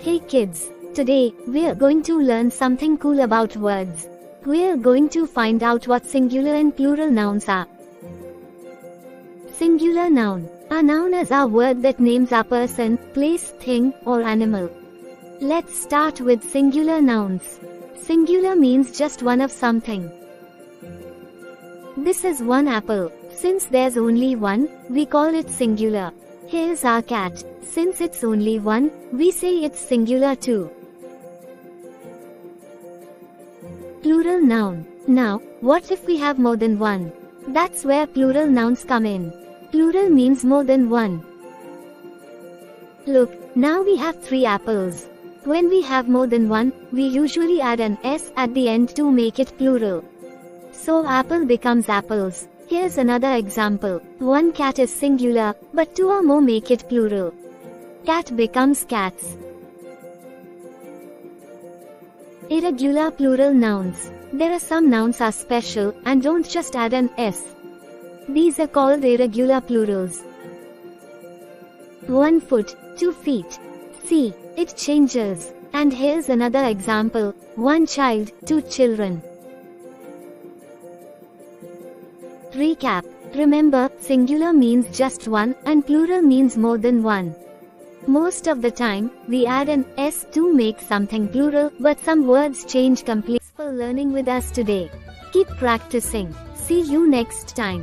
Hey kids, today we're going to learn something cool about words. We're going to find out what singular and plural nouns are. Singular noun. A noun is a word that names a person, place, thing, or animal. Let's start with singular nouns. Singular means just one of something. This is one apple. Since there's only one, we call it singular. Here's our cat. Since it's only one, we say it's singular too. Plural noun. Now, what if we have more than one? That's where plural nouns come in. Plural means more than one. Look, now we have 3 apples. When we have more than one, we usually add an s at the end to make it plural. So apple becomes apples. Here's another example. One cat is singular, but 2 or more make it plural. Cat becomes cats. Irregular plural nouns. There are some nouns are special and don't just add an s. These are called irregular plurals. 1 foot, 2 feet. See, it changes. And here's another example. 1 child, 2 children. Recap. Remember, singular means just one, and plural means more than one. Most of the time, we add an s to make something plural, but some words change completely. For learning with us today. Keep practicing. See you next time.